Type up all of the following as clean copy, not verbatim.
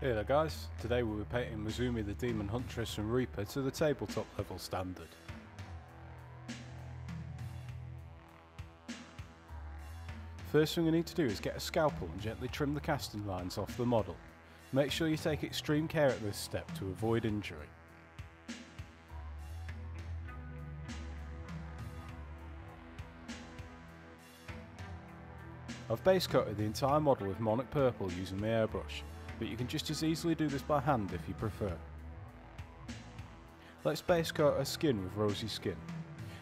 Hey there guys, today we'll be painting Masumi the Demon Huntress and Reaper to the tabletop level standard. First thing we need to do is get a scalpel and gently trim the casting lines off the model. Make sure you take extreme care at this step to avoid injury. I've base coated the entire model with Monarch purple using my airbrush, but you can just as easily do this by hand if you prefer. Let's base coat her skin with Rosy skin.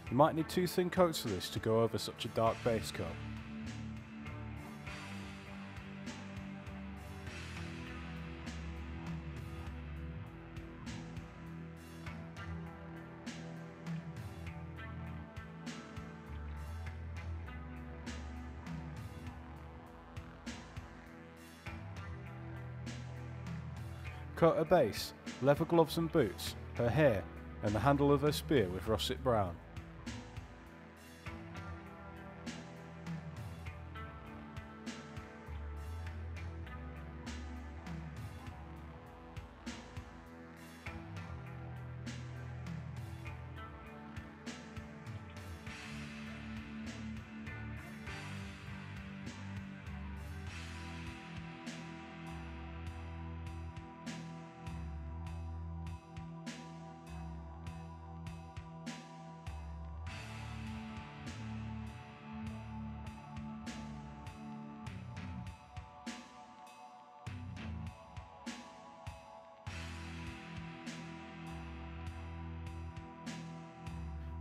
You might need 2 thin coats for this to go over such a dark base coat. Coat her base, leather gloves and boots, her hair, and the handle of her spear with russet brown.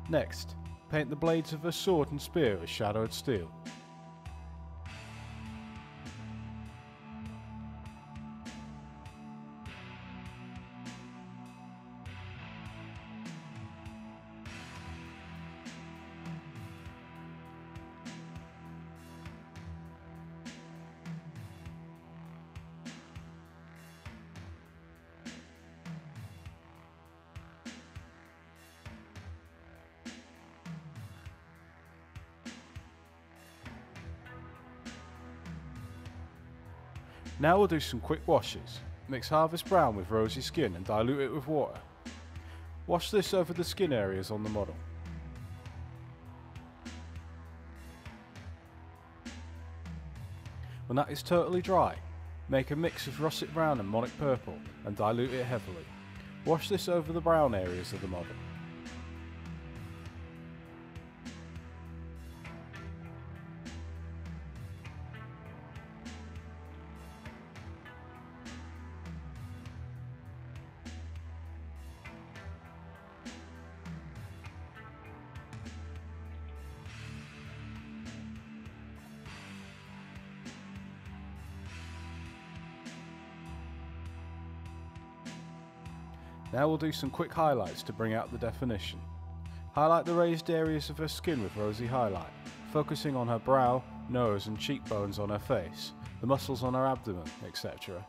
Next, paint the blades of her sword and spear as shadowed steel. Now we'll do some quick washes. Mix Harvest Brown with Rosy skin and dilute it with water. Wash this over the skin areas on the model. When that is totally dry, make a mix of Russet Brown and Monarch Purple and dilute it heavily. Wash this over the brown areas of the model. Now we'll do some quick highlights to bring out the definition. Highlight the raised areas of her skin with Rosy highlight, focusing on her brow, nose and cheekbones on her face, the muscles on her abdomen, etc.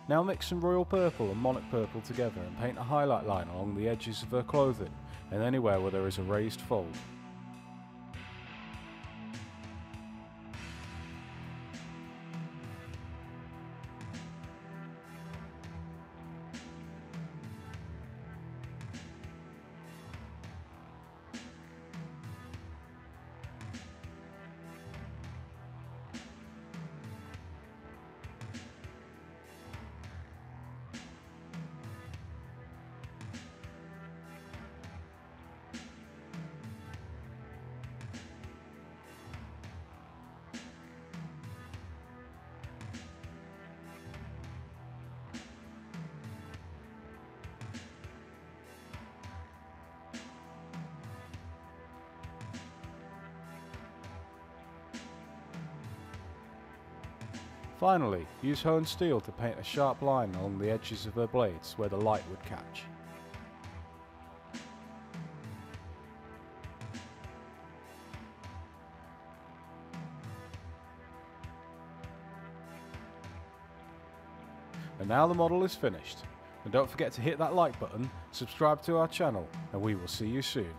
Now mix some Royal Purple and Monarch Purple together and paint a highlight line along the edges of her clothing and anywhere where there is a raised fold. Finally, use honed steel to paint a sharp line along the edges of her blades where the light would catch. And now the model is finished. And don't forget to hit that like button, subscribe to our channel, and we will see you soon.